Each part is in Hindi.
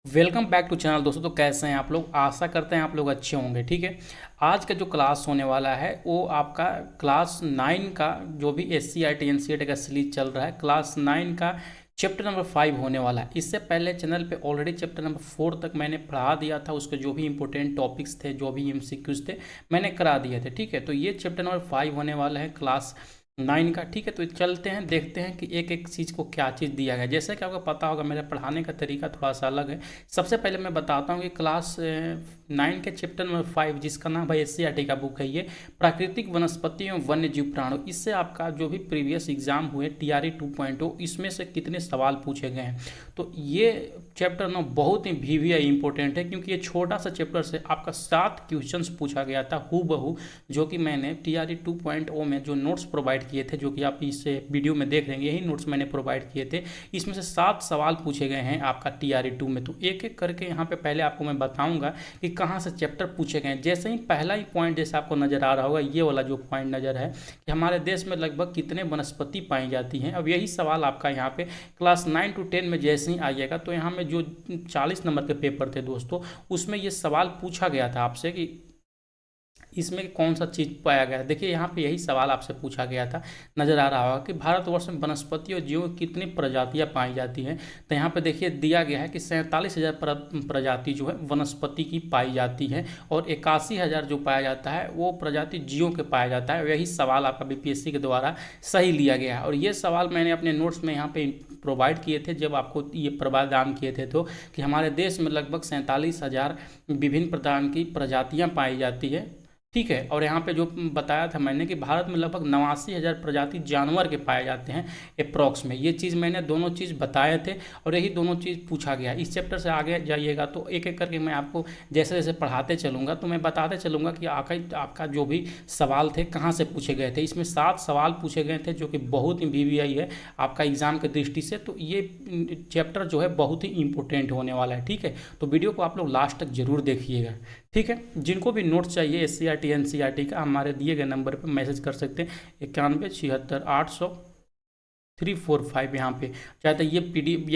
वेलकम बैक टू चैनल दोस्तों। तो कैसे हैं आप लोग? आशा करते हैं आप लोग अच्छे होंगे। ठीक है, आज का जो क्लास होने वाला है वो आपका क्लास 9 का जो भी SCRT NCERT का सीरीज चल रहा है, क्लास 9 का चैप्टर नंबर 5 होने वाला है। इससे पहले चैनल पे ऑलरेडी चैप्टर नंबर 4 तक मैंने पढ़ा दिया था, उसके जो भी इंपॉर्टेंट टॉपिक्स थे, जो भी MCQs थे, मैंने करा दिए थे। ठीक है, तो ये चैप्टर नंबर 5 होने वाला है क्लास 9 का। ठीक है, तो चलते हैं, देखते हैं कि एक एक चीज़ को क्या चीज़ दिया गया है। जैसे कि आपको पता होगा मेरा पढ़ाने का तरीका थोड़ा सा अलग है। सबसे पहले मैं बताता हूँ कि क्लास 9 के चैप्टर नंबर 5 जिसका नाम है SCRT का बुक है ये, प्राकृतिक वनस्पति एवं वन्य जीव प्राणों। इससे आपका जो भी प्रीवियस एग्जाम हुए TRE 2.0 इसमें से कितने सवाल पूछे गए हैं। तो ये चैप्टर ना बहुत ही VVI इंपॉर्टेंट है, क्योंकि ये छोटा सा चैप्टर से आपका 7 क्वेश्चंस पूछा गया था हू बहू, जो कि मैंने TRE 2.0 में जो नोट्स प्रोवाइड किए थे, जो कि आप इस वीडियो में देख रहे हैं, यही नोट्स मैंने प्रोवाइड किए थे। इसमें से 7 सवाल पूछे गए हैं आपका TRE 2 में। तो एक एक करके यहाँ पे पहले आपको मैं बताऊंगा कि कहाँ से चैप्टर पूछे गए हैं। जैसे ही पहला ही पॉइंट जैसे आपको नजर आ रहा होगा, ये वाला जो पॉइंट नजर है कि हमारे देश में लगभग कितने वनस्पति पाई जाती हैं। अब यही सवाल आपका यहाँ पे क्लास 9 to 10 में जैसे ही आइएगा, तो यहाँ में जो 40 नंबर के पेपर थे दोस्तों, उसमें ये सवाल पूछा गया था आपसे कि इसमें कौन सा चीज़ पाया गया है। देखिए यहाँ पे यही सवाल आपसे पूछा गया था, नज़र आ रहा होगा कि भारतवर्ष में वनस्पति और जीवों की कितनी प्रजातियाँ पाई जाती हैं। तो यहाँ पे देखिए दिया गया है कि 47,000 प्रजाति जो है वनस्पति की पाई जाती है, और 81,000 जो पाया जाता है वो प्रजाति जीवों के पाया जाता है। यही सवाल आपका BPSC के द्वारा सही लिया गया है, और ये सवाल मैंने अपने नोट्स में यहाँ पे प्रोवाइड किए थे जब आपको ये प्रदान किए थे, तो कि हमारे देश में लगभग 47,000 विभिन्न प्रकार की प्रजातियाँ पाई जाती है। ठीक है, और यहाँ पे जो बताया था मैंने कि भारत में लगभग 89,000 प्रजाति जानवर के पाए जाते हैं अप्रॉक्स में। ये चीज़ मैंने दोनों चीज़ बताए थे, और यही दोनों चीज़ पूछा गया। इस चैप्टर से आगे जाइएगा तो एक एक करके मैं आपको जैसे जैसे पढ़ाते चलूँगा तो मैं बताते चलूँगा कि आपका जो भी सवाल थे कहाँ से पूछे गए थे। इसमें 7 सवाल पूछे गए थे, जो कि बहुत ही VVI है आपका एग्ज़ाम की दृष्टि से। तो ये चैप्टर जो है बहुत ही इंपॉर्टेंट होने वाला है। ठीक है, तो वीडियो को आप लोग लास्ट तक जरूर देखिएगा। ठीक है, जिनको भी नोट्स चाहिए SCRT NCERT का, हमारे दिए गए नंबर पर मैसेज कर सकते हैं 9176 800 345 यहाँ पे। चाहे तो ये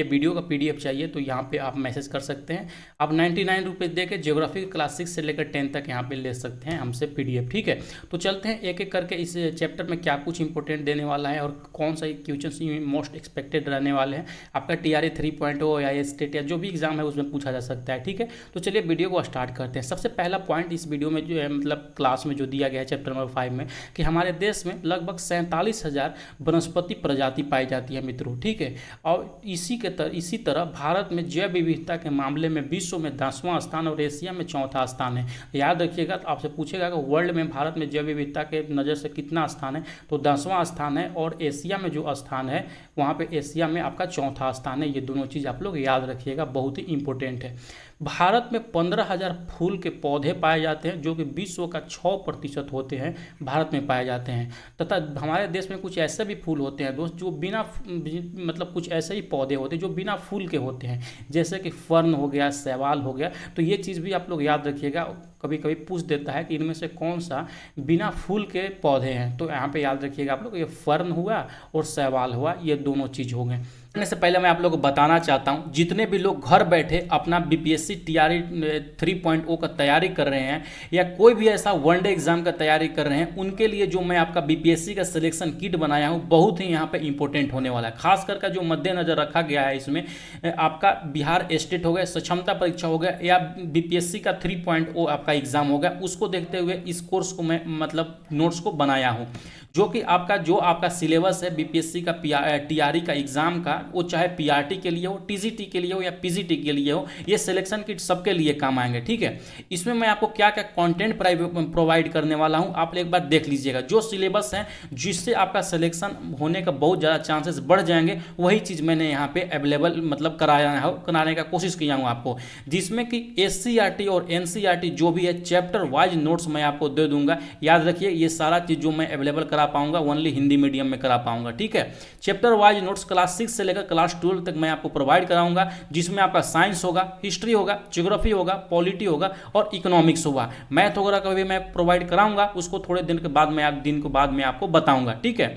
वीडियो का PDF चाहिए तो यहाँ पे आप मैसेज कर सकते हैं। आप 99 रुपये दे के ज्योग्राफी क्लास 6 से लेकर 10 तक यहाँ पे ले सकते हैं हमसे PDF। ठीक है, तो चलते हैं एक एक करके इस चैप्टर में क्या कुछ इंपॉर्टेंट देने वाला है, और कौन सा क्वेश्चन मोस्ट एक्सपेक्टेड रहने वाले हैं आपका TRE 3.0 या स्टेट या जो भी एग्जाम है उसमें पूछा जा सकता है। ठीक है, तो चलिए वीडियो को स्टार्ट करते हैं। सबसे पहला पॉइंट इस वीडियो में जो है, मतलब क्लास में जो दिया गया है चैप्टर नंबर 5 में, कि हमारे देश में लगभग 47,000 वनस्पति प्रजाति पाई जाती है मित्रों। ठीक है, और इसी तरह भारत में जैव विविधता के मामले में विश्व में 10वां स्थान और एशिया में 4था स्थान है। याद रखिएगा, तो आपसे पूछेगा कि वर्ल्ड में भारत में जैव विविधता के नज़र से कितना स्थान है, तो 10वां स्थान है, और एशिया में जो स्थान है वहाँ पे एशिया में आपका 4था स्थान है। ये दोनों चीज़ आप लोग याद रखिएगा, बहुत ही इंपॉर्टेंट है। भारत में 15,000 फूल के पौधे पाए जाते हैं, जो कि विश्व का 6% होते हैं भारत में पाए जाते हैं। तथा हमारे देश में कुछ ऐसे भी फूल होते हैं दोस्त जो बिना, मतलब कुछ ऐसे ही पौधे होते हैं जो बिना फूल के होते हैं, जैसे कि फर्न हो गया, शैवाल हो गया। तो ये चीज़ भी आप लोग याद रखिएगा, कभी कभी पूछ देता है कि इनमें से कौन सा बिना फूल के पौधे हैं। तो यहाँ पे याद रखिएगा आप लोग, ये फर्न हुआ और शैवाल हुआ, ये दोनों चीज़ हो गए। से पहले मैं आप लोगों को बताना चाहता हूं, जितने भी लोग घर बैठे अपना BPSC TRE 3.0 का तैयारी कर रहे हैं, या कोई भी ऐसा वनडे एग्जाम का तैयारी कर रहे हैं, उनके लिए जो मैं आपका BPSC का सिलेक्शन किट बनाया हूं बहुत ही यहाँ पे इंपॉर्टेंट होने वाला है। खास करके जो मद्देनजर रखा गया है इसमें, आपका बिहार स्टेट हो गया, सक्षमता परीक्षा हो गया, या BPSC का 3.0 आपका एग्जाम हो गया, उसको देखते हुए इस कोर्स को मैं मतलब नोट्स को बनाया हूँ, जो कि आपका सिलेबस है BPSC का TRE का एग्जाम का, वो चाहे PRT के लिए हो, TGT के लिए हो, या PGT के लिए हो, ये सिलेक्शन किट सबके लिए काम आएंगे। ठीक है, इसमें मैं आपको क्या क्या कंटेंट प्रोवाइड करने वाला हूं, आप एक बार देख लीजिएगा। जो सिलेबस है जिससे आपका सिलेक्शन होने का बहुत ज़्यादा चांसेस बढ़ जाएंगे, वही चीज़ मैंने यहाँ पे अवेलेबल मतलब कराने का कोशिश किया हूँ आपको, जिसमें कि SCRT और NCERT जो भी है चैप्टर वाइज नोट्स मैं आपको दे दूंगा। याद रखिए, ये सारा चीज़ जो मैं अवेलेबल करा पाऊंगा ओनली हिंदी मीडियम में करा पाऊंगा। ठीक है, चैप्टर वाइज नोट्स क्लास 6 से लेकर क्लास 12 तक मैं आपको प्रोवाइड कराऊंगा, जिसमें आपका साइंस होगा, हिस्ट्री होगा, ज्योग्राफी होगा, पॉलिटी होगा, और इकोनॉमिक्स होगा। मैथ वगैरह का भी मैं प्रोवाइड कराऊंगा, उसको थोड़े दिन के बाद मैं आपको बताऊंगा। ठीक है,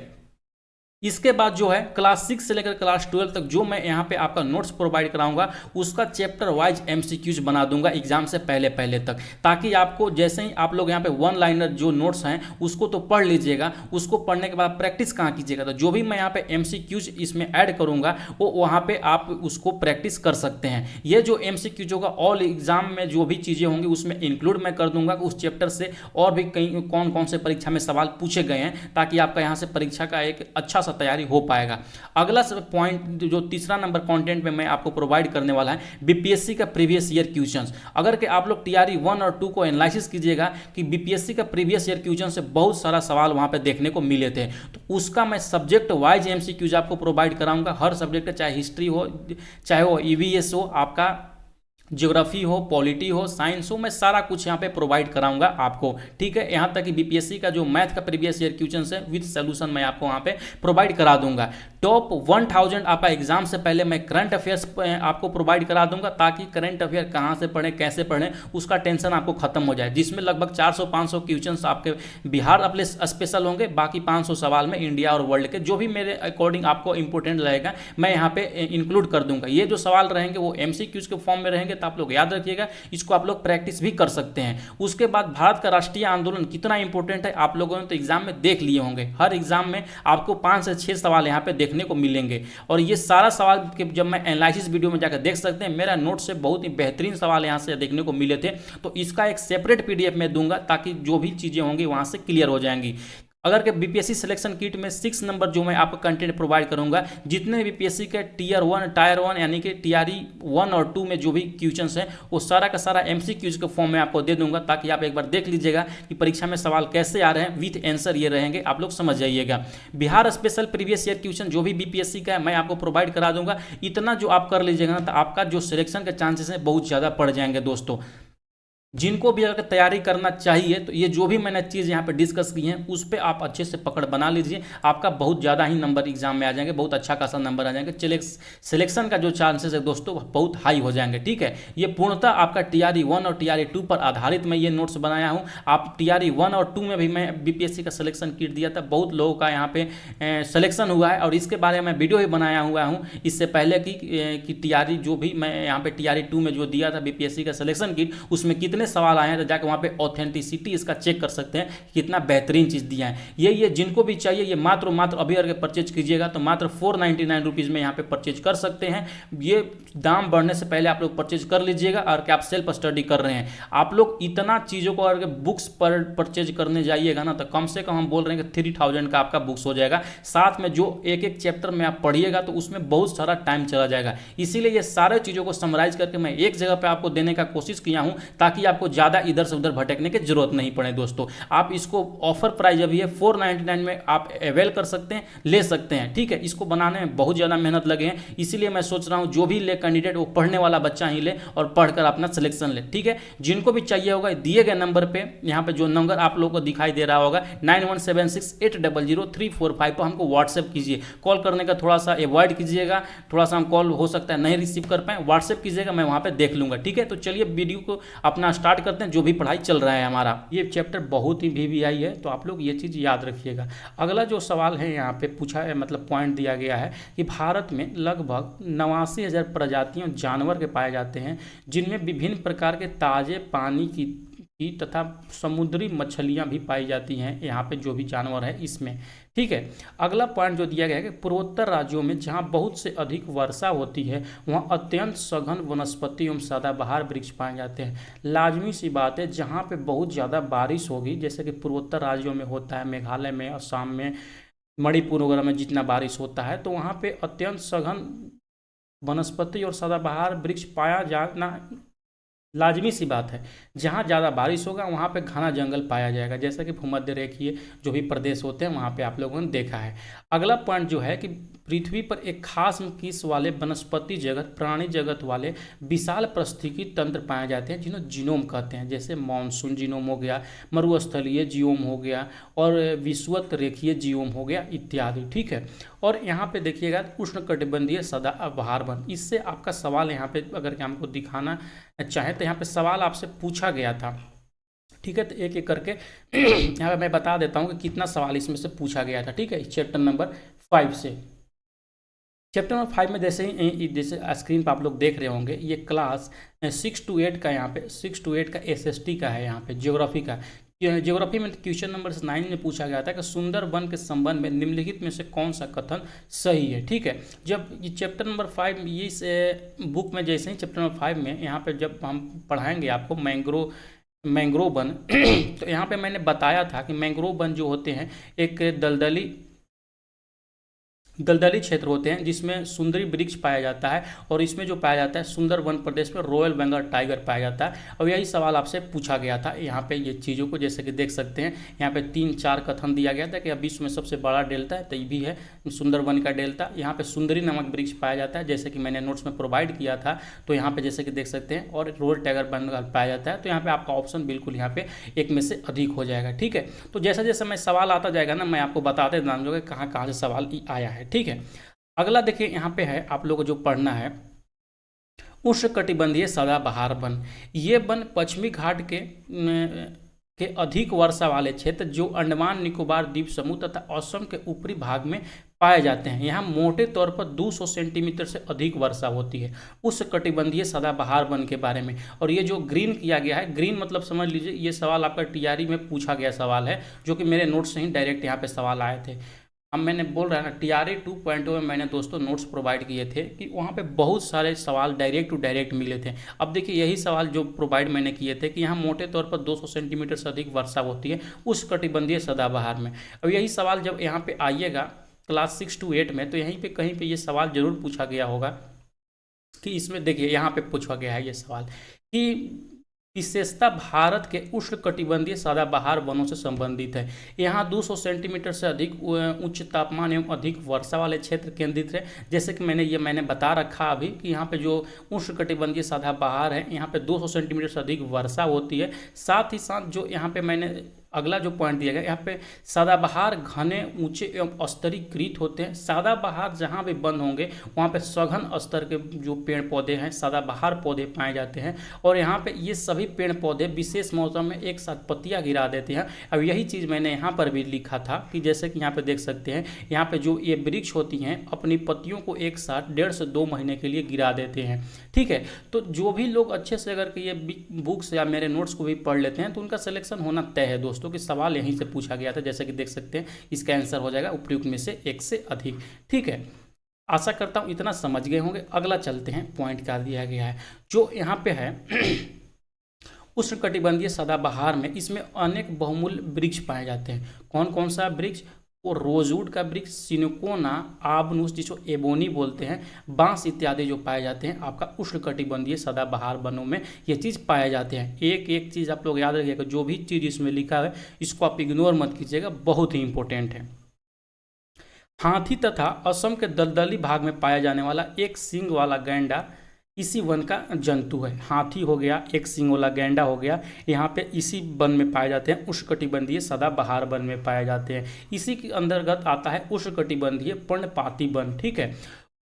इसके बाद जो है क्लास 6 से लेकर क्लास 12 तक जो मैं यहाँ पे आपका नोट्स प्रोवाइड कराऊंगा उसका चैप्टर वाइज एमसीक्यूज बना दूंगा एग्जाम से पहले पहले तक, ताकि आपको जैसे ही आप लोग यहाँ पे वन लाइनर जो नोट्स हैं उसको तो पढ़ लीजिएगा, उसको पढ़ने के बाद प्रैक्टिस कहाँ कीजिएगा, तो जो भी मैं यहाँ पे एमसीक्यूज इसमें ऐड करूँगा वो वहाँ पे आप उसको प्रैक्टिस कर सकते हैं। ये जो एमसीक्यूज होगा ऑल एग्जाम में जो भी चीज़ें होंगी उसमें इंक्लूड मैं कर दूंगा उस चैप्टर से, और भी कहीं कौन कौन से परीक्षा में सवाल पूछे गए हैं, ताकि आपका यहाँ से परीक्षा का एक अच्छा सा तैयारी हो पाएगा। अगला पॉइंट जो तीसरा नंबर कंटेंट में मैं आपको प्रोवाइड करने वाला है बीपीएससी का प्रीवियस ईयर क्वेश्चंस। अगर कि आप लोग टीआरई 1 और 2 को एनालिसिस कीजिएगा कि बीपीएससी का प्रीवियस ईयर क्वेश्चन से बहुत सारा सवाल वहां पे देखने को मिले थे, तो उसका मैं सब्जेक्ट वाइज एमसीक्यूज आपको प्रोवाइड कराऊंगा। हर सब्जेक्ट चाहे हिस्ट्री हो, चाहे वो ईवीएस हो, आपका ज्योग्राफी हो, पॉलिटी हो, साइंस हो, मैं सारा कुछ यहाँ पे प्रोवाइड कराऊंगा आपको। ठीक है, यहाँ तक कि बीपीएससी का जो मैथ का प्रीवियस ईयर क्वेश्चन है विद सोल्यूशन मैं आपको वहाँ पे प्रोवाइड करा दूंगा। टॉप 1000 आपका एग्जाम से पहले मैं करंट अफेयर्स आपको प्रोवाइड करा दूंगा, ताकि करंट अफेयर कहाँ से पढ़ें, कैसे पढ़ें, उसका टेंशन आपको खत्म हो जाए, जिसमें लगभग 400-500 क्वेश्चन आपके बिहार अपने स्पेशल होंगे, बाकी 500 सवाल में इंडिया और वर्ल्ड के जो भी मेरे अकॉर्डिंग आपको इंपॉर्टेंट रहेगा मैं यहाँ पे इंक्लूड कर दूंगा। ये जो सवाल रहेंगे वो एमसीक्यूज के फॉर्म में रहेंगे, तो आप लोग याद रखिएगा, इसको आप लोग प्रैक्टिस भी कर सकते हैं। उसके बाद भारत का राष्ट्रीय आंदोलन कितना इंपॉर्टेंट है आप लोगों ने तो एग्जाम में देख लिए होंगे। हर एग्जाम में आपको 5 से 6 सवाल यहाँ पे देखने को मिलेंगे, और ये सारा सवाल के जब मैं एनालिसिस वीडियो में जाकर देख सकते हैं, मेरा नोट से बहुत ही बेहतरीन सवाल यहाँ से देखने को मिले थे, तो इसका एक सेपरेट पीडीएफ में दूंगा, ताकि जो भी चीज़ें होंगी वहाँ से क्लियर हो जाएंगी। अगर के बीपीएससी सिलेक्शन किट में 6 नंबर जो मैं आपको कंटेंट प्रोवाइड करूंगा, जितने बीपीएससी के टीयर 1 टायर 1 यानी कि टीआरई 1 और 2 में जो भी क्वेश्चंस हैं वो सारा का सारा एमसीक्यूज के फॉर्म में आपको दे दूंगा, ताकि आप एक बार देख लीजिएगा कि परीक्षा में सवाल कैसे आ रहे हैं, विथ आंसर ये रहेंगे, आप लोग समझ जाइएगा। Bihar special previous year question जो भी बीपीएससी का है मैं आपको प्रोवाइड करा दूंगा। इतना जो आप कर लीजिएगा ना, तो आपका जो सिलेक्शन के चांसेस हैं बहुत ज़्यादा बढ़ जाएंगे दोस्तों। जिनको भी अगर तैयारी करना चाहिए तो ये जो भी मैंने चीज़ यहाँ पे डिस्कस की हैं उस पर आप अच्छे से पकड़ बना लीजिए, आपका बहुत ज़्यादा ही नंबर एग्जाम में आ जाएंगे, बहुत अच्छा खासा नंबर आ जाएंगे, सिलेक्शन का जो चांसेस है दोस्तों बहुत हाई हो जाएंगे। ठीक है, ये पूर्णतः आपका टीआरई 1 और टीआरई 2 पर आधारित मैं ये नोट्स बनाया हूँ। आप टीआरई 1 और 2 में भी मैं बीपीएससी का सिलेक्शन किट दिया था, बहुत लोगों का यहाँ पे सिलेक्शन हुआ है, और इसके बारे में वीडियो ही बनाया हुआ हूँ इससे पहले कि टीआरई जो भी मैं यहाँ पे टीआरई 2 में जो दिया था बीपीएससी का सिलेक्शन किट, उसमें कितने सवाल आए हैं, तो जाकर वहाँ पे ऑथेंटिसिटी इसका चेक कर सकते हैं, कितना बेहतरीन चीज़ दिया है। ये जिनको भी चाहिए ये मात्र अभी अगर परचेज कीजिएगा तो मात्र 499 रुपीज़ में यहाँ पे परचेज कर सकते हैं। ये दाम बढ़ने से पहले आप लोग परचेज कर लीजिएगा, और क्या आप सेल्फ स्टडी कर रहे हैं, आप लोग इतना चीज़ों को अगर बुक्स पर परचेज करने जाइएगा ना, तो कम से कम हम बोल रहे हैं कि 3000 का आपका बुक्स हो जाएगा। साथ में जो एक एक चैप्टर में आप पढ़िएगा तो उसमें बहुत सारा टाइम चला जाएगा, इसीलिए ये सारे चीज़ों को समराइज करके मैं एक जगह पर आपको देने का कोशिश किया हूँ, ताकि आपको ज़्यादा इधर से उधर भटकने की जरूरत नहीं पड़े दोस्तों। आप इसको ऑफर प्राइस अभी है 499 में आप अवेल कर सकते हैं, ले सकते हैं। ठीक है, इसको बनाने में बहुत ज़्यादा मेहनत लगे हैं, इसीलिए मैं सोच रहा हूँ जो भी ले कैंडिडेट वो पढ़ने वाला बच्चा ही ले और पढ़कर अपना सिलेक्शन ले। ठीक है, जिनको भी चाहिए होगा दिए गए नंबर पे, यहाँ पे जो नंबर आप लोगों को दिखाई दे रहा होगा 9176800345 पर हमको व्हाट्सएप कीजिए। कॉल करने का थोड़ा सा अवॉइड कीजिएगा, थोड़ा सा हम कॉल हो सकता है नहीं रिसीव कर पाए, व्हाट्सएप कीजिएगा, मैं वहाँ पे देख लूँगा। ठीक है, तो चलिए वीडियो को अपना स्टार्ट करते हैं। जो भी पढ़ाई चल रहा है हमारा, ये चैप्टर बहुत ही वीवीआई है, तो आप लोग ये चीज़ याद रखिएगा। अगला जो सवाल है यहाँ पे पूछा है, मतलब पॉइंट दिया गया है कि भारत में लगभग 89,000 प्रजातियों जानवर के पाए जाते हैं, जिनमें विभिन्न प्रकार के ताजे पानी की तथा समुद्री मछलियाँ भी पाई जाती हैं, यहाँ पे जो भी जानवर है इसमें। ठीक है, अगला पॉइंट जो दिया गया है कि पूर्वोत्तर राज्यों में जहाँ बहुत से अधिक वर्षा होती है वहाँ अत्यंत सघन वनस्पति एवं सदाबहार वृक्ष पाए जाते हैं। लाजमी सी बात है, जहाँ पे बहुत ज़्यादा बारिश होगी, जैसे कि पूर्वोत्तर राज्यों में होता है, मेघालय में, असम में, मणिपुर वगैरह में जितना बारिश होता है, तो वहाँ पे अत्यंत सघन वनस्पति और सदाबहार वृक्ष पाया जाना लाजमी सी बात है। जहाँ ज़्यादा बारिश होगा वहाँ पे घना जंगल पाया जाएगा, जैसा कि भूमध्य रेखीय जो भी प्रदेश होते हैं वहाँ पे आप लोगों ने देखा है। अगला पॉइंट जो है कि पृथ्वी पर एक खास किस वाले वनस्पति जगत, प्राणी जगत वाले विशाल पारिस्थितिकी तंत्र पाए जाते हैं, जिन्हें जीनोम कहते हैं, जैसे मानसून जीनोम हो गया, मरुस्थलीय जीओम हो गया, और विषुवत रेखीय जीओम हो गया इत्यादि। ठीक है, और यहाँ पे देखिएगा उष्णकटिबंधीय सदाबहार वन, इससे आपका सवाल यहाँ पे अगर हमको दिखाना चाहे तो यहाँ पे सवाल आपसे पूछा गया था। ठीक है, तो एक एक करके यहाँ पे मैं बता देता हूँ कि कितना सवाल इसमें से पूछा गया था। ठीक है, चैप्टर नंबर 5 से। चैप्टर नंबर 5 में जैसे स्क्रीन पर आप लोग देख रहे होंगे, ये क्लास 6 to 8 का, यहाँ पे 6 to 8 का SST का है, यहाँ पे ज्योग्राफी का। ज्योग्राफी में क्वेश्चन नंबर 9 में पूछा गया था कि सुंदरबन के संबंध में निम्नलिखित में से कौन सा कथन सही है। ठीक है, जब ये चैप्टर नंबर 5 ये इस बुक में जैसे ही चैप्टर नंबर 5 में यहाँ पे जब हम पढ़ाएंगे आपको मैंग्रोव वन तो यहाँ पे मैंने बताया था कि मैंग्रोव वन जो होते हैं एक दलदली क्षेत्र होते हैं जिसमें सुंदरी वृक्ष पाया जाता है, और इसमें जो पाया जाता है सुंदरबन प्रदेश में रॉयल बंगाल टाइगर पाया जाता है। और यही सवाल आपसे पूछा गया था। यहाँ पे ये चीज़ों को जैसे कि देख सकते हैं, यहाँ पे 3-4 कथन दिया गया था कि विश्व में सबसे बड़ा डेल्टा है तो ये भी है सुंदरबन का डेल्टा। यहाँ पे सुंदरी नामक वृक्ष पाया जाता है, जैसे कि मैंने नोट्स में प्रोवाइड किया था। तो यहाँ पे जैसे कि देख सकते हैं, और रॉयल टाइगर बंगाल पाया जाता है। तो यहाँ पे आपका ऑप्शन बिल्कुल यहाँ पे एक में से अधिक हो जाएगा। ठीक है, तो जैसा जैसा मैं सवाल आता जाएगा ना, मैं आपको बताते जाऊँगा कहाँ कहाँ से सवाल आया है। ठीक है, अगला देखिए यहाँ पे है, आप लोगों को जो पढ़ना है, उष्णकटिबंधीय सदाबहार वन। ये वन पश्चिमी घाट के अधिक वर्षा वाले क्षेत्र जो अंडमान निकोबार द्वीप समूह तथा असम के ऊपरी भाग में पाए जाते हैं। यहाँ मोटे तौर पर 200 सेंटीमीटर से अधिक वर्षा होती है। उष्णकटिबंधीय सदाबहार वन के बारे में। और ये जो ग्रीन किया गया है, ग्रीन मतलब समझ लीजिए ये सवाल आपका टीआरई में पूछा गया सवाल है, जो कि मेरे नोट्स से ही डायरेक्ट यहाँ पे सवाल आए थे। अब मैंने बोल रहा है ना, टीआरई 2.0 में मैंने दोस्तों नोट्स प्रोवाइड किए थे कि वहाँ पे बहुत सारे सवाल डायरेक्ट टू डायरेक्ट मिले थे। अब देखिए यही सवाल जो प्रोवाइड मैंने किए थे कि यहाँ मोटे तौर पर 200 सेंटीमीटर से अधिक वर्षा होती है उष्णकटिबंधीय सदाबहार में। अब यही सवाल जब यहाँ पे आइएगा क्लास 6 to 8 में, तो यहीं पर कहीं पर ये सवाल जरूर पूछा गया होगा कि इसमें देखिए यहाँ पे पूछा गया है ये सवाल कि विशेषता भारत के उष्णकटिबंधीय सदाबहार वनों से संबंधित है। यहाँ 200 सेंटीमीटर से अधिक उच्च तापमान एवं अधिक वर्षा वाले क्षेत्र केंद्रित है। जैसे कि मैंने बता रखा अभी कि यहाँ पे जो उष्णकटिबंधीय सदाबहार है, यहाँ पे 200 सेंटीमीटर से अधिक वर्षा होती है। साथ ही साथ जो यहाँ पे मैंने अगला जो पॉइंट दिया गया, यहाँ पे सदाबहार घने ऊंचे एवं स्तरीकृत होते हैं। सदाबहार जहाँ भी बंद होंगे वहाँ पे सघन स्तर के जो पेड़ पौधे हैं, सदाबहार पौधे पाए जाते हैं। और यहाँ पे ये सभी पेड़ पौधे विशेष मौसम में एक साथ पत्तियाँ गिरा देते हैं। अब यही चीज़ मैंने यहाँ पर भी लिखा था कि जैसे कि यहाँ पे देख सकते हैं, यहाँ पे जो ये वृक्ष होती हैं अपनी पत्तियों को एक साथ 1.5 से 2 महीने के लिए गिरा देते हैं। ठीक है, तो जो भी लोग अच्छे से अगर ये बुक्स या मेरे नोट्स को भी पढ़ लेते हैं तो उनका सिलेक्शन होना तय है दोस्तों, कि सवाल यहीं से पूछा गया था। जैसे कि देख सकते हैं, इसका आंसर हो जाएगा उपयुक्त में से एक से अधिक। ठीक है, आशा करता हूं इतना समझ गए होंगे। अगला चलते हैं, पॉइंट क्या दिया गया है जो यहाँ पे है उष्णकटिबंधीय सदाबहार में, इसमें अनेक बहुमूल्य वृक्ष पाए जाते हैं। कौन कौन सा वृक्ष? और रोजवुड का वृक्ष, सिनकोना, आबनूस जिसको एबोनी बोलते हैं, बांस इत्यादि जो पाए जाते हैं आपका उष्णकटिबंधीय सदाबहार वनों में ये चीज़ पाए जाते हैं। एक एक चीज़ आप लोग याद रखिएगा, जो भी चीज़ इसमें लिखा है इसको आप इग्नोर मत कीजिएगा, बहुत ही इंपॉर्टेंट है। हाथी तथा असम के दलदली भाग में पाया जाने वाला एक सींग वाला गैंडा इसी वन का जंतु है। हाथी हो गया, एक सींग वाला गैंडा हो गया, यहाँ पे इसी वन में पाए जाते हैं, उष्णकटिबंधीय सदाबहार वन में पाए जाते हैं। इसी के अंतर्गत आता है उष्णकटिबंधीय पर्णपाती वन। ठीक है,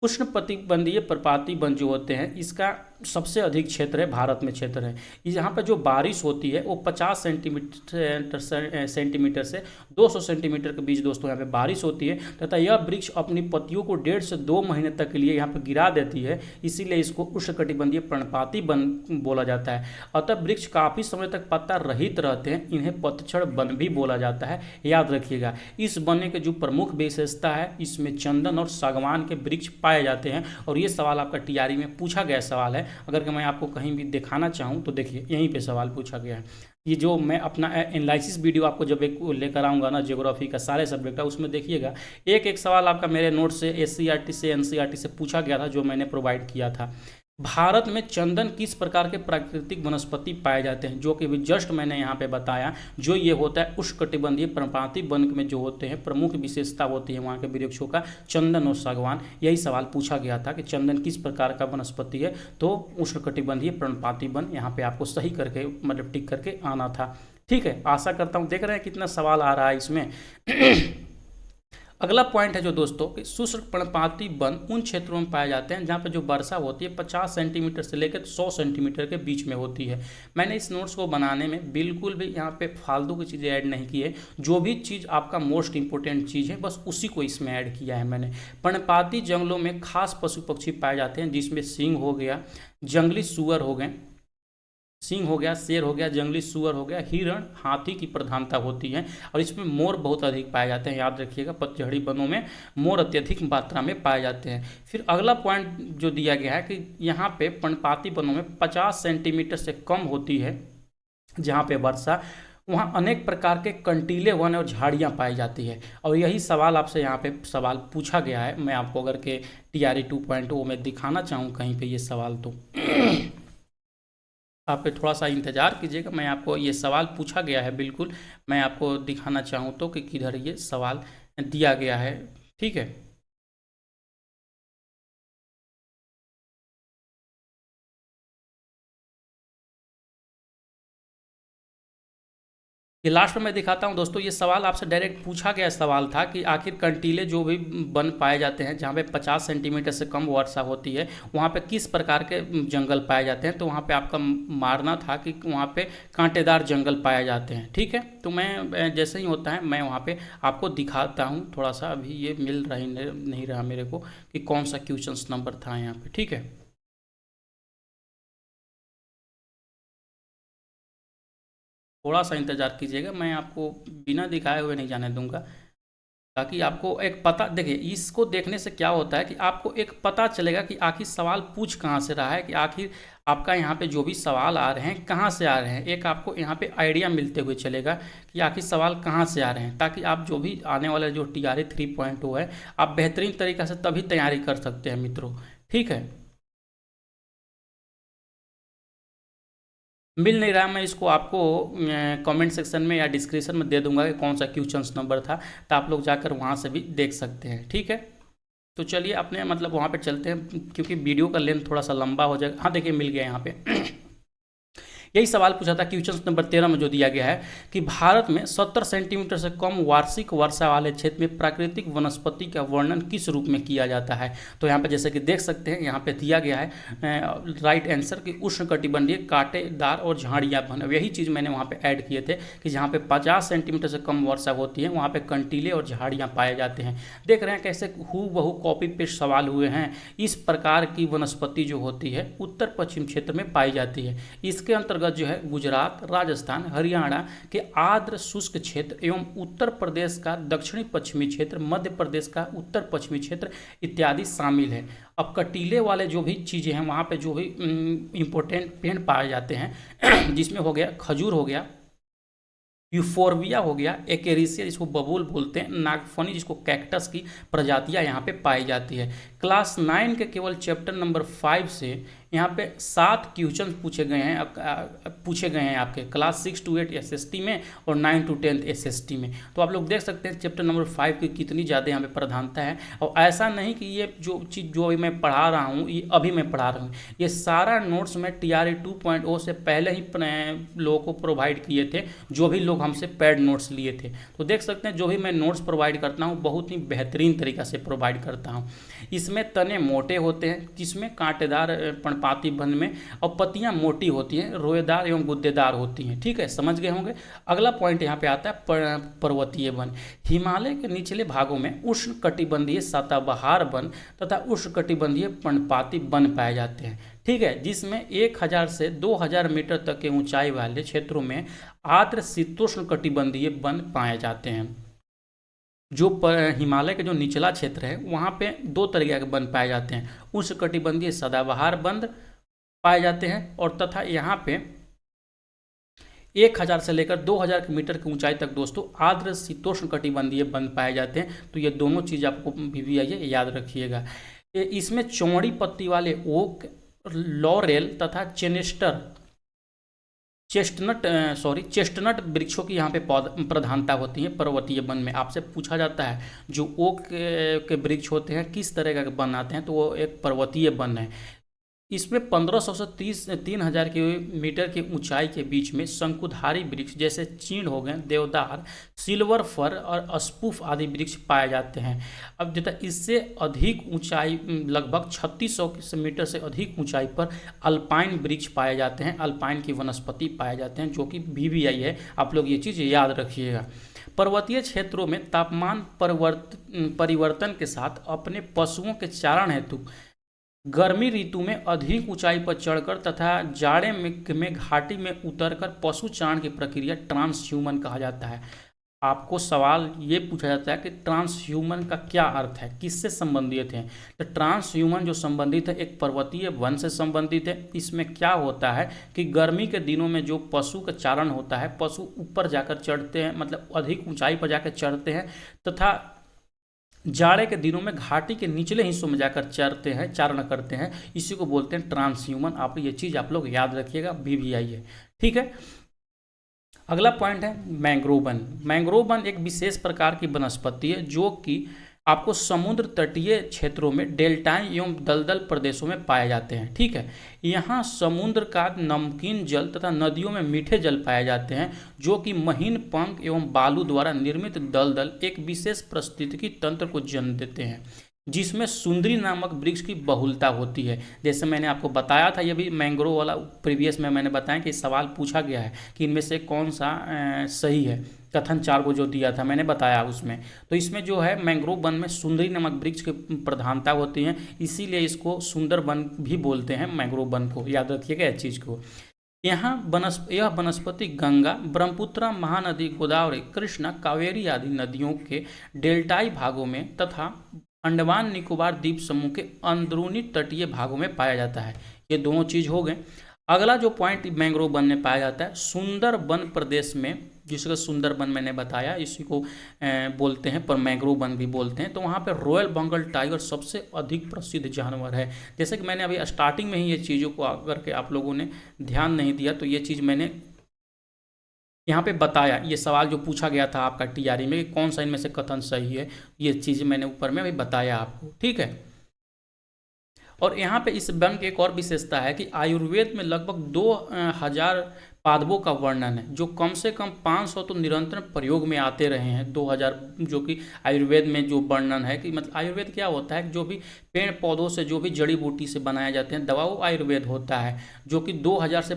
उष्णकटिबंधीय पर्णपाती वन जो होते हैं, इसका सबसे अधिक क्षेत्र है भारत में क्षेत्र है। यहाँ पर जो बारिश होती है वो 50 सेंटीमीटर से 200 सेंटीमीटर के बीच दोस्तों यहाँ पे बारिश होती है, तथा यह वृक्ष अपनी पत्तियों को 1.5 से 2 महीने तक के लिए यहाँ पर गिरा देती है। इसीलिए इसको उष्णकटिबंधीय पर्णपाती वन बोला जाता है। अतः वृक्ष काफ़ी समय तक पत्ता रहित रहते हैं, इन्हें पतझड़ वन भी बोला जाता है। याद रखिएगा, इस वन के जो प्रमुख विशेषता है, इसमें चंदन और सागवान के वृक्ष पाए जाते हैं। और ये सवाल आपका टीआरई में पूछा गया सवाल है। अगर मैं आपको कहीं भी दिखाना चाहूँ तो देखिए यहीं पे सवाल पूछा गया है। ये जो मैं अपना एनालिसिस वीडियो आपको जब एक लेकर आऊँगा ना, ज्योग्राफी का सारे सब्जेक्ट का, उसमें देखिएगा एक एक सवाल आपका मेरे नोट से SCERT से NCERT से पूछा गया था, जो मैंने प्रोवाइड किया था। भारत में चंदन किस प्रकार के प्राकृतिक वनस्पति पाए जाते हैं, जो कि भी जस्ट मैंने यहाँ पे बताया। जो ये होता है उष्णकटिबंधीय पर्णपाती वन में जो होते हैं प्रमुख विशेषता होती है वहाँ के वृक्षों का चंदन और सागवान। यही सवाल पूछा गया था कि चंदन किस प्रकार का वनस्पति है, तो उष्णकटिबंधीय पर्णपाती वन यहाँ पे आपको सही करके मतलब टिक करके आना था। ठीक है, आशा करता हूँ, देख रहे हैं कितना सवाल आ रहा है इसमें। अगला पॉइंट है जो दोस्तों कि शुष्क पर्णपाती वन उन क्षेत्रों में पाए जाते हैं जहाँ पे जो वर्षा होती है 50 सेंटीमीटर से लेकर 100 सेंटीमीटर के बीच में होती है। मैंने इस नोट्स को बनाने में बिल्कुल भी यहाँ पे फालतू की चीज़ें ऐड नहीं की है, जो भी चीज़ आपका मोस्ट इंपॉर्टेंट चीज़ है बस उसी को इसमें ऐड किया है मैंने। पर्णपाती जंगलों में खास पशु पक्षी पाए जाते हैं जिसमें सींग हो गया, जंगली सुअर हो गए, सिंह हो गया, शेर हो गया, जंगली सुअर हो गया, हिरण, हाथी की प्रधानता होती है और इसमें मोर बहुत अधिक पाए जाते हैं। याद रखिएगा पतझड़ी वनों में मोर अत्यधिक मात्रा में पाए जाते हैं। फिर अगला पॉइंट जो दिया गया है कि यहाँ पे पर्णपाती वनों में 50 सेंटीमीटर से कम होती है जहाँ पे वर्षा, वहाँ अनेक प्रकार के कंटीले वन और झाड़ियाँ पाई जाती है। और यही सवाल आपसे यहाँ पे सवाल पूछा गया है। मैं आपको अगर के TRE 2.0 में दिखाना चाहूँ कहीं पे ये सवाल तो आप पे थोड़ा सा इंतज़ार कीजिएगा। मैं आपको ये सवाल पूछा गया है, बिल्कुल मैं आपको दिखाना चाहूँ तो कि किधर ये सवाल दिया गया है। ठीक है, ये लास्ट में मैं दिखाता हूँ दोस्तों। ये सवाल आपसे डायरेक्ट पूछा गया सवाल था कि आखिर कंटीले जो भी वन पाए जाते हैं जहाँ पे 50 सेंटीमीटर से कम वर्षा होती है वहाँ पे किस प्रकार के जंगल पाए जाते हैं। तो वहाँ पे आपका मानना था कि वहाँ पे कांटेदार जंगल पाए जाते हैं। ठीक है, तो मैं जैसे ही होता है मैं वहाँ पे आपको दिखाता हूँ। थोड़ा सा अभी ये मिल रही नहीं रहा मेरे को कि कौन सा क्वेश्चन नंबर था यहाँ पे। ठीक है, थोड़ा सा इंतज़ार कीजिएगा, मैं आपको बिना दिखाए हुए नहीं जाने दूंगा, ताकि आपको एक पता, देखिए इसको देखने से क्या होता है कि आपको एक पता चलेगा कि आखिर सवाल पूछ कहाँ से रहा है, कि आखिर आपका यहाँ पे जो भी सवाल आ रहे हैं कहाँ से आ रहे हैं। एक आपको यहाँ पे आइडिया मिलते हुए चलेगा कि आखिर सवाल कहाँ से आ रहे हैं, ताकि आप जो भी आने वाला जो TRE 3.0 है आप बेहतरीन तरीक़ा से तभी तैयारी कर सकते हैं मित्रों। ठीक है, मिल नहीं रहा, मैं इसको आपको कमेंट सेक्शन में या डिस्क्रिप्शन में दे दूंगा कि कौन सा क्वेश्चन नंबर था, तो आप लोग जाकर वहाँ से भी देख सकते हैं। ठीक है, तो चलिए अपने मतलब वहाँ पे चलते हैं क्योंकि वीडियो का लेंथ थोड़ा सा लंबा हो जाएगा। हाँ देखिए मिल गया यहाँ पे यही सवाल पूछा था क्वेश्चन नंबर 13 में जो दिया गया है कि भारत में 70 सेंटीमीटर से कम वार्षिक वर्षा वाले क्षेत्र में प्राकृतिक वनस्पति का वर्णन किस रूप में किया जाता है। तो यहाँ पे जैसे कि देख सकते हैं यहाँ पे दिया गया है राइट आंसर कि उष्णकटिबंधीय कांटेदार और झाड़ियाँ वन। यही चीज़ मैंने वहाँ पे ऐड किए थे कि जहाँ पे 50 सेंटीमीटर से कम वर्षा होती है वहाँ पे कंटीले और झाड़ियाँ पाए जाते हैं। देख रहे हैं कैसे हूबहू कॉपी पेस्ट सवाल हुए हैं। इस प्रकार की वनस्पति जो होती है उत्तर पश्चिम क्षेत्र में पाई जाती है। इसके अंतर्गत जो है गुजरात, राजस्थान, हरियाणा के आर्द्र शुष्क क्षेत्र एवं उत्तर प्रदेश का दक्षिणी पश्चिमी क्षेत्र, मध्य प्रदेश का उत्तर पश्चिमी क्षेत्र इत्यादि शामिल है। अब कटीले वाले जो भी चीज़ें हैं वहाँ पे जो भी इम्पोर्टेंट पेड़ पाए जाते हैं जिसमें हो गया खजूर, हो गया यूफोर्बिया, हो गया एकेरिसिया जिसको बबूल बोलते हैं, नागफनी जिसको कैक्टस की प्रजातियां यहाँ पे पाई जाती है। क्लास 9 के केवल चैप्टर नंबर 5 से यहाँ पे 7 क्वेश्चन पूछे गए हैं आपके क्लास 6 to 8 SST में और 9 to 10 SST में। तो आप लोग देख सकते हैं चैप्टर नंबर 5 की कितनी ज़्यादा यहाँ पे प्रधानता है। और ऐसा नहीं कि ये जो चीज़ जो अभी मैं पढ़ा रहा हूँ ये अभी मैं पढ़ा रहा हूँ, ये सारा नोट्स मैं TRE 2.0 से पहले ही लोगों को प्रोवाइड किए थे, जो भी लोग हमसे पेड नोट्स लिए थे। तो देख सकते हैं जो भी मैं नोट्स प्रोवाइड करता हूँ बहुत ही बेहतरीन तरीक़ा से प्रोवाइड करता हूँ। इसमें तने मोटे होते हैं जिसमें कांटेदार पर्णपाती वन में, और पत्तियां मोटी होती हैं, रोएदार एवं गुद्देदार होती हैं। ठीक है, समझ गए होंगे। अगला पॉइंट यहाँ पे आता है पर्वतीय वन। हिमालय के निचले भागों में उष्णकटिबंधीय सदाबहार वन तथा उष्णकटिबंधीय पर्णपाती वन पाए जाते हैं। ठीक है, जिसमें 1000 से 2000 मीटर तक के ऊंचाई वाले क्षेत्रों में आर्द्र शीतोष्ण कटिबंधीय वन पाए जाते हैं। जो हिमालय के जो निचला क्षेत्र है वहाँ पे 2 तरीके के वन पाए जाते हैं, उष्णकटिबंधीय सदाबहार वन पाए जाते हैं और तथा यहाँ पे 1000 से लेकर 2000 मीटर की ऊंचाई तक दोस्तों आर्द्र शीतोष्ण कटिबंधीय वन पाए जाते हैं। तो ये दोनों चीज़ आपको भी याद रखिएगा। इसमें चौड़ी पत्ती वाले ओक, लॉरेल तथा चेस्टनट वृक्षों की यहाँ पे प्रधानता होती है पर्वतीय वन में। आपसे पूछा जाता है जो ओक के वृक्ष होते हैं किस तरह का वन आते हैं, तो वो एक पर्वतीय वन है। इसमें 1500 से 3000 के मीटर की ऊंचाई के बीच में शंकुधारी वृक्ष जैसे चीड़ हो गए, देवदार, सिल्वर फर और स्पूफ आदि वृक्ष पाए जाते हैं। अब जैसे इससे अधिक ऊंचाई, लगभग 3600 मीटर से अधिक ऊंचाई पर अल्पाइन वृक्ष पाए जाते हैं, अल्पाइन की वनस्पति पाए जाते हैं, जो कि VVI है। आप लोग ये चीज़ याद रखिएगा। पर्वतीय क्षेत्रों में तापमान परिवर्तन के साथ अपने पशुओं के चारण हेतु गर्मी ऋतु में अधिक ऊंचाई पर चढ़कर तथा जाड़े में घाटी में उतरकर पशु चारण की प्रक्रिया ट्रांसह्यूमन कहा जाता है। आपको सवाल ये पूछा जाता है कि ट्रांसह्यूमन का क्या अर्थ है, किससे संबंधित है। तो ट्रांसह्यूमन जो संबंधित है एक पर्वतीय वन से संबंधित है। इसमें क्या होता है कि गर्मी के दिनों में जो पशु का चारण होता है, पशु ऊपर जाकर चढ़ते हैं, मतलब अधिक ऊंचाई पर जाकर चढ़ते हैं, तथा जाड़े के दिनों में घाटी के निचले हिस्सों में जाकर चरते हैं, चारण करते हैं। इसी को बोलते हैं ट्रांसह्यूमन। आप ये चीज़ आप लोग याद रखिएगा, VVI है, ठीक है। अगला पॉइंट है मैंग्रोव वन। मैंग्रोव वन एक विशेष प्रकार की वनस्पति है जो कि आपको समुद्र तटीय क्षेत्रों में डेल्टाई एवं दलदल प्रदेशों में पाए जाते हैं, ठीक है। यहाँ समुद्र का नमकीन जल तथा नदियों में मीठे जल पाए जाते हैं, जो कि महीन पंख एवं बालू द्वारा निर्मित दलदल एक विशेष पारिस्थितिकी तंत्र को जन्म देते हैं, जिसमें सुंदरी नामक वृक्ष की बहुलता होती है। जैसे मैंने आपको बताया था, ये भी मैंग्रोव वाला प्रीवियस में मैंने बताया कि सवाल पूछा गया है कि इनमें से कौन सा सही है। कथन 4 को जो दिया था मैंने बताया उसमें, तो इसमें जो है मैंग्रोव वन में सुंदरी नामक वृक्ष की प्रधानता होती है, इसीलिए इसको सुंदर वन भी बोलते हैं मैंग्रोव वन को। याद रखिएगा इस चीज़ को। यह वनस्पति गंगा, ब्रह्मपुत्र, महानदी, गोदावरी, कृष्णा, कावेरी आदि नदियों के डेल्टाई भागों में तथा अंडमान निकोबार द्वीप समूह के अंदरूनी तटीय भागों में पाया जाता है। ये दोनों चीज़ हो गए। अगला जो पॉइंट मैंग्रोव वन में पाया जाता है, सुंदर वन प्रदेश में, जिसको सुंदर वन मैंने बताया, इसी को बोलते हैं पर मैंग्रोव वन भी बोलते हैं। तो वहाँ पे रॉयल बंगाल टाइगर सबसे अधिक प्रसिद्ध जानवर है। जैसे कि मैंने अभी स्टार्टिंग में ही ये चीज़ों को अगर के आप लोगों ने ध्यान नहीं दिया तो ये चीज़ मैंने यहाँ पे बताया। ये सवाल जो पूछा गया था आपका TRE में कि कौन सा इनमें से कथन सही है, ये चीज़ मैंने ऊपर में अभी बताया आपको, ठीक है। और यहाँ पे इस वन की एक और विशेषता है कि आयुर्वेद में लगभग 2000 पादपों का वर्णन है, जो कम से कम 500 तो निरंतर प्रयोग में आते रहे हैं। 2000 जो कि आयुर्वेद में जो वर्णन है कि मतलब आयुर्वेद क्या होता है, जो भी पेड़ पौधों से जो भी जड़ी बूटी से बनाए जाते हैं दवा, वो आयुर्वेद होता है, जो कि 2000 से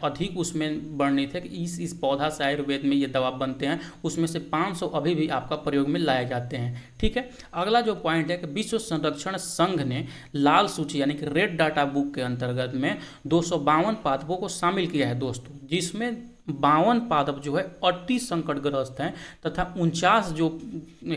अधिक उसमें वर्णित है कि इस पौधा से आयुर्वेद में ये दवा बनते हैं। उसमें से 500 अभी भी आपका प्रयोग में लाए जाते हैं, ठीक है। अगला जो पॉइंट है कि विश्व संरक्षण संघ ने लाल सूची यानी कि रेड डाटा बुक के अंतर्गत में 252 पादपों को शामिल किया है दोस्तों, जिसमें 52 पादप जो है अति संकटग्रस्त हैं तथा 49 जो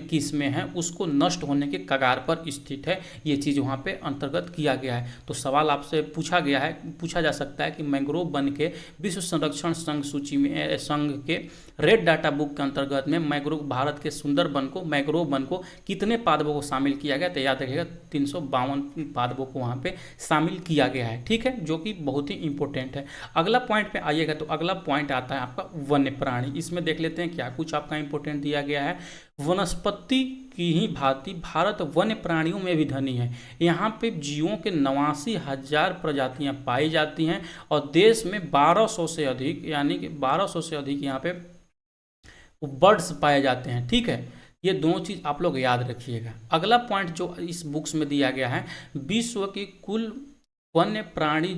किस्में हैं उसको नष्ट होने के कगार पर स्थित है। ये चीज़ वहाँ पे अंतर्गत किया गया है। तो सवाल आपसे पूछा जा सकता है कि मैंग्रोव वन के विश्व संरक्षण संघ सूची में, संघ के रेड डाटा बुक के अंतर्गत में मैंग्रोव, भारत के सुंदर वन को, मैंग्रोव वन को कितने पादपों को शामिल किया गया? तो याद रखिएगा 352 पादपों को वहाँ पे शामिल किया गया है, ठीक है, जो कि बहुत ही इंपॉर्टेंट है। अगला पॉइंट पे आइएगा तो अगला पॉइंट आता है आपका वन्य प्राणी। इसमें देख लेते हैं क्या कुछ आपका इंपॉर्टेंट दिया गया है। वनस्पति की ही भांति भारत वन्य प्राणियों में भी धनी है। यहाँ पे जीवों के 89,000 प्रजातियाँ पाई जाती हैं और देश में 1200 से अधिक, यानी कि 1200 से अधिक यहाँ पे बर्ड्स पाए जाते हैं, ठीक है। ये दोनों चीज़ आप लोग याद रखिएगा। अगला पॉइंट जो इस बुक्स में दिया गया है, विश्व की कुल वन्य प्राणी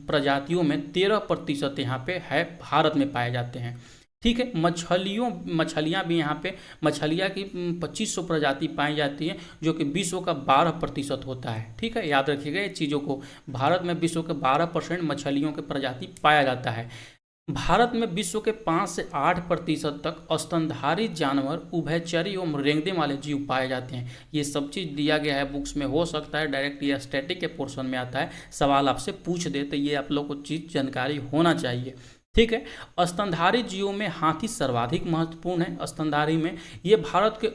प्रजातियों में 13% यहाँ पे है, भारत में पाए जाते हैं, ठीक है। मछलियाँ भी यहाँ पे, मछलियाँ की 2500 प्रजाति पाई जाती हैं, जो कि विश्व का 12% होता है, ठीक है। याद रखिएगा ये चीज़ों को। भारत में विश्व के 12% मछलियों के प्रजाति पाया जाता है। भारत में विश्व के 5 से 8% तक स्तनधारी जानवर, उभयचरी एवं रेंगने वाले जीव पाए जाते हैं। ये सब चीज़ दिया गया है बुक्स में। हो सकता है डायरेक्ट या स्टैटिक के पोर्शन में आता है, सवाल आपसे पूछ दे, तो ये आप लोग को चीज़ जानकारी होना चाहिए, ठीक है। स्तनधारी जीवों में हाथी सर्वाधिक महत्वपूर्ण है। स्तनधारी में ये भारत के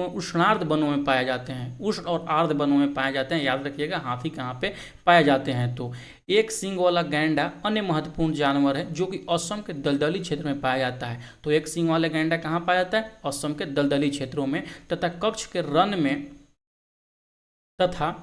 उष्णार्ध वनों में पाए जाते हैं, उष्ण और आर्द्र वनों में पाए जाते हैं। याद रखिएगा हाथी कहाँ पे पाए जाते हैं। तो एक सींग वाला गैंडा अन्य महत्वपूर्ण जानवर है, जो कि असम के दलदली क्षेत्र में पाया जाता है। तो एक सींग वाला गैंडा कहाँ पाया जाता है? असम के दलदली क्षेत्रों में। तथा कच्छ के रण में तथा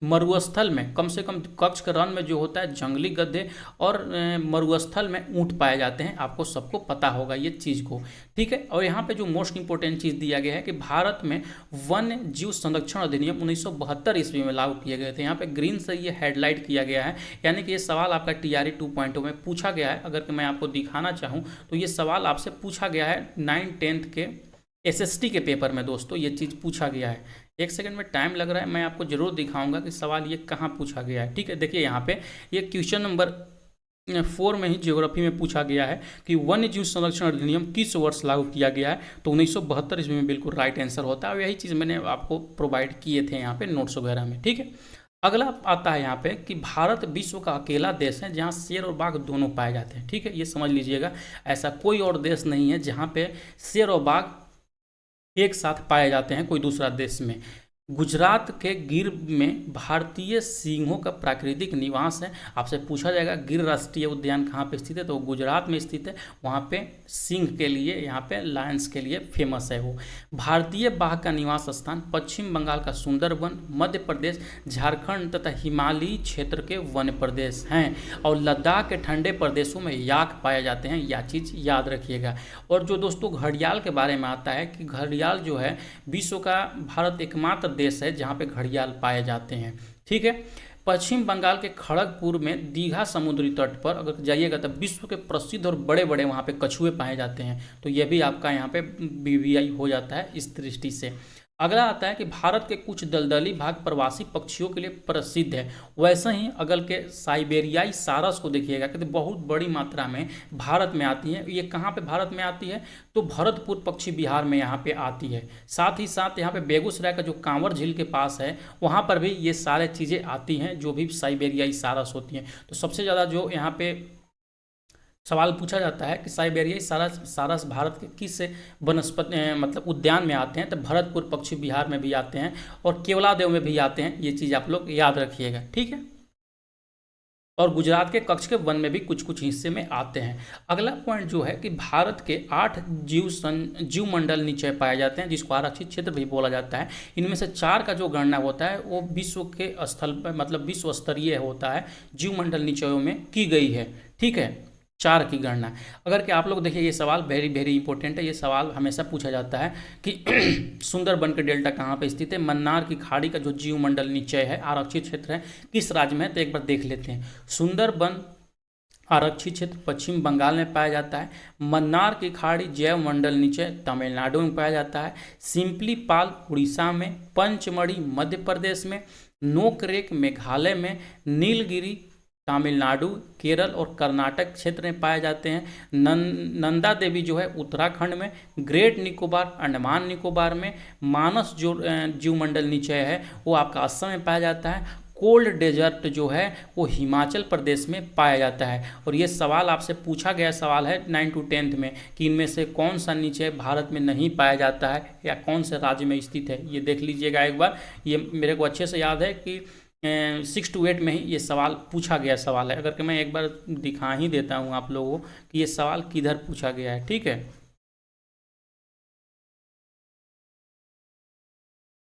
मरुस्थल में कम से कम कच्छ का रण में जो होता है जंगली गधे और मरुस्थल में ऊंट पाए जाते हैं, आपको सबको पता होगा ये चीज़ को, ठीक है। और यहाँ पे जो मोस्ट इंपॉर्टेंट चीज़ दिया गया है कि भारत में वन्य जीव संरक्षण अधिनियम 1972 ईस्वी में लागू किए गए थे। यहाँ पे ग्रीन से ये हेडलाइट किया गया है, यानी कि ये सवाल आपका TRE 2.0 में पूछा गया है। अगर मैं आपको दिखाना चाहूँ तो ये सवाल आपसे पूछा गया है 9th-10th के SST के पेपर में दोस्तों, ये चीज़ पूछा गया है। एक सेकंड में टाइम लग रहा है, मैं आपको जरूर दिखाऊंगा कि सवाल ये कहाँ पूछा गया है, ठीक है। देखिए यहाँ पे ये क्वेश्चन नंबर 4 में ही ज्योग्राफी में पूछा गया है कि वन्य जीव संरक्षण अधिनियम किस वर्ष लागू किया गया है, तो 1972 ईस्वी में बिल्कुल राइट आंसर होता है। और यही चीज़ मैंने आपको प्रोवाइड किए थे यहाँ पे नोट्स वगैरह में, ठीक है। अगला आता है यहाँ पे कि भारत विश्व का अकेला देश है जहाँ शेर और बाघ दोनों पाए जाते हैं, ठीक है। ये समझ लीजिएगा, ऐसा कोई और देश नहीं है जहाँ पे शेर और बाघ एक साथ पाए जाते हैं कोई दूसरा देश में। गुजरात के गिर में भारतीय सिंहों का प्राकृतिक निवास है। आपसे पूछा जाएगा गिर राष्ट्रीय उद्यान कहाँ पे स्थित है, तो गुजरात में स्थित है। वहाँ पे सिंह के लिए, यहाँ पे लायंस के लिए फेमस है वो। भारतीय बाघ का निवास स्थान पश्चिम बंगाल का सुंदरवन, मध्य प्रदेश, झारखंड तथा हिमालयी क्षेत्र के वन प्रदेश हैं। और लद्दाख के ठंडे प्रदेशों में याक पाए जाते हैं, यह चीज़ याद रखिएगा। और जो दोस्तों घड़ियाल के बारे में आता है कि घड़ियाल जो है विश्व का भारत एकमात्र देश है जहाँ पे घड़ियाल पाए जाते हैं, ठीक है। पश्चिम बंगाल के खड़गपुर में दीघा समुद्री तट पर अगर जाइएगा तो विश्व के प्रसिद्ध और बड़े बड़े वहाँ पे कछुए पाए जाते हैं, तो यह भी आपका यहाँ पे BVI हो जाता है इस दृष्टि से। अगला आता है कि भारत के कुछ दलदली भाग प्रवासी पक्षियों के लिए प्रसिद्ध है। वैसे ही अगल के साइबेरियाई सारस को देखिएगा कि बहुत बड़ी मात्रा में भारत में आती है। ये कहाँ पे भारत में आती है, तो भरतपुर पक्षी विहार में यहाँ पे आती है। साथ ही साथ यहाँ पे बेगूसराय का जो कांवर झील के पास है वहाँ पर भी ये सारे चीज़ें आती हैं जो भी साइबेरियाई सारस होती हैं। तो सबसे ज़्यादा जो यहाँ पे सवाल पूछा जाता है कि साइबेरियाई सारस भारत के किस वनस्पति मतलब उद्यान में आते हैं, तो भरतपुर पक्षी विहार में भी आते हैं और केवलादेव में भी आते हैं। ये चीज़ आप लोग याद रखिएगा, ठीक है। और गुजरात के कच्छ के वन में भी कुछ कुछ हिस्से में आते हैं। अगला पॉइंट जो है कि भारत के 8 जीव मंडल निचय पाए जाते हैं जिसको आरक्षित क्षेत्र भी बोला जाता है। इनमें से 4 का जो गणना होता है वो विश्व के स्थल पर मतलब विश्व स्तरीय होता है, जीव मंडल निचयों में की गई है, ठीक है। 4 की गणना। अगर कि आप लोग देखिए ये सवाल वेरी वेरी इंपॉर्टेंट है, ये सवाल हमेशा पूछा जाता है कि सुंदरबन के डेल्टा कहाँ पे स्थित है। मन्नार की खाड़ी का जो जीव मंडल निचय है आरक्षित क्षेत्र है किस राज्य में है, तो एक बार देख लेते हैं। सुंदरबन आरक्षित क्षेत्र पश्चिम बंगाल में पाया जाता है। मन्नार की खाड़ी जैव मंडल निचय तमिलनाडु में पाया जाता है। सिंपली पाल उड़ीसा में, पंचमढ़ी मध्य प्रदेश में, नोकरेक मेघालय में, नीलगिरी तमिलनाडु, केरल और कर्नाटक क्षेत्र में पाए जाते हैं। नंदा देवी जो है उत्तराखंड में, ग्रेट निकोबार अंडमान निकोबार में, मानस जो जीवमंडल निचय है वो आपका असम में पाया जाता है। कोल्ड डेजर्ट जो है वो हिमाचल प्रदेश में पाया जाता है। और ये सवाल आपसे पूछा गया सवाल है 9 to 10th में कि इनमें से कौन सा निचय भारत में नहीं पाया जाता है या कौन से राज्य में स्थित है, ये देख लीजिएगा एक बार। ये मेरे को अच्छे से याद है कि 6 to 8 में ही ये सवाल पूछा गया सवाल है। अगर कि मैं एक बार दिखा ही देता हूँ आप लोगों को कि ये सवाल किधर पूछा गया है, ठीक है।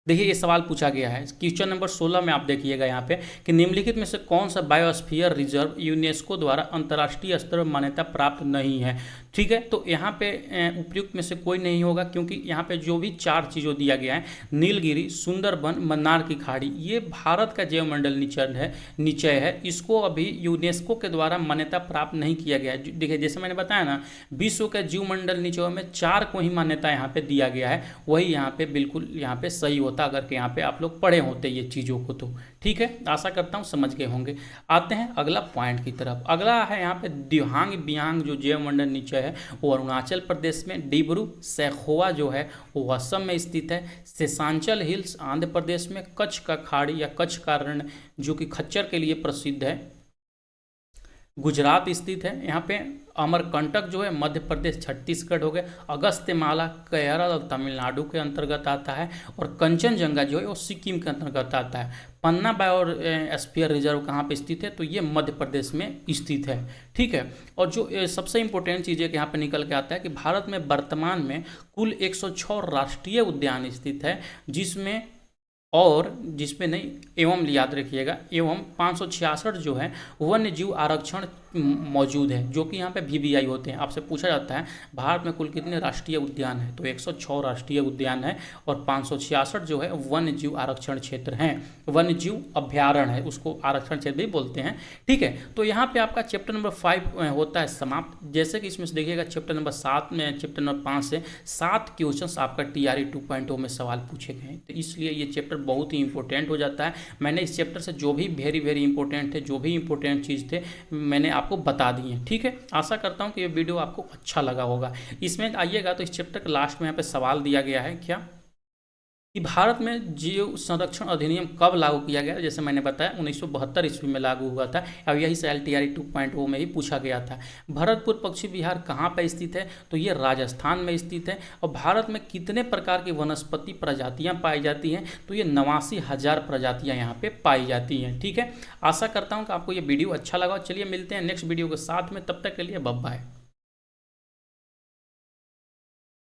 देखिए ये सवाल पूछा गया है क्वेश्चन नंबर 16 में, आप देखिएगा यहाँ पे कि निम्नलिखित में से कौन सा बायोस्फीयर रिजर्व यूनेस्को द्वारा अंतर्राष्ट्रीय स्तर पर मान्यता प्राप्त नहीं है, ठीक है। तो यहाँ पे उपयुक्त में से कोई नहीं होगा क्योंकि यहाँ पे जो भी 4 चीज़ों दिया गया है, नीलगिरी, सुंदरबन, मन्नार की खाड़ी, ये भारत का जैव मंडल निचय है। इसको अभी यूनेस्को के द्वारा मान्यता प्राप्त नहीं किया गया है। देखिए जैसे मैंने बताया ना, विश्व के जीव मंडल निचयों में 4 को ही मान्यता यहाँ पे दिया गया है, वही यहाँ पे बिल्कुल यहाँ पे सही होता अगर कि यहाँ पे आप लोग पढ़े होते ये चीज़ों को, तो ठीक है। आशा करता हूँ समझ गए होंगे। आते हैं अगला पॉइंट की तरफ। अगला है यहाँ पे दिहांग बियांग जो जैव मंडल निचय है वो अरुणाचल प्रदेश में, डिब्रू सैखोवा जो है वो असम में स्थित है, शेषांचल हिल्स आंध्र प्रदेश में, कच्छ का खाड़ी या कच्छ का रण जो कि खच्चर के लिए प्रसिद्ध है गुजरात स्थित है। यहाँ पे अमरकंटक जो है मध्य प्रदेश छत्तीसगढ़ हो गए, अगस्त्यमाला केरल और तमिलनाडु के अंतर्गत आता है, और कंचनजंगा जो है वो सिक्किम के अंतर्गत आता है। पन्ना बायोस्फीयर रिजर्व कहाँ पे स्थित है, तो ये मध्य प्रदेश में स्थित है, ठीक है। और जो सबसे इंपॉर्टेंट चीज़ है कि यहाँ पे निकल के आता है कि भारत में वर्तमान में कुल 106 राष्ट्रीय उद्यान स्थित है, जिसमें और जिसमें नहीं एवं याद रखिएगा, एवं 566 जो है वन्य जीव आरक्षण मौजूद है, जो कि यहाँ पे VVI होते हैं। आपसे पूछा जाता है भारत में कुल कितने राष्ट्रीय उद्यान है, तो 106 राष्ट्रीय उद्यान है और 566 जो है वन्य जीव आरक्षण क्षेत्र हैं, वन्य जीव अभ्यारण्य है, उसको आरक्षण क्षेत्र भी बोलते हैं। ठीक है, तो यहाँ पे आपका चैप्टर नंबर 5 होता है समाप्त। जैसे कि इसमें से देखिएगा चैप्टर नंबर 7 में, चैप्टर नंबर 5 से 7 क्वेश्चंस आपका TRE 2.0 में सवाल पूछे गए हैं, तो इसलिए ये चैप्टर बहुत ही इंपॉर्टेंट हो जाता है। मैंने इस चैप्टर से जो भी वेरी वेरी इंपॉर्टेंट थे, जो भी इंपॉर्टेंट चीज़ थे, मैंने आपको बता दी है। ठीक है, आशा करता हूँ कि ये वीडियो आपको अच्छा लगा होगा। इसमें आइएगा तो इस चैप्टर के लास्ट में यहाँ पे सवाल दिया गया है क्या, कि भारत में जीव संरक्षण अधिनियम कब लागू किया गया। जैसे मैंने बताया 1972 ईस्वी में लागू हुआ था, और यही से TRE 2.0 में ही पूछा गया था। भरतपुर पक्षी विहार कहाँ पर स्थित है, तो ये राजस्थान में स्थित है। और भारत में कितने प्रकार की वनस्पति प्रजातियाँ पाई जाती हैं, तो ये 89,000 प्रजातियाँ यहाँ पे पाई जाती हैं। ठीक है, आशा करता हूँ कि आपको ये वीडियो अच्छा लगा। चलिए मिलते हैं नेक्स्ट वीडियो के साथ में, तब तक के लिए बाय बाय।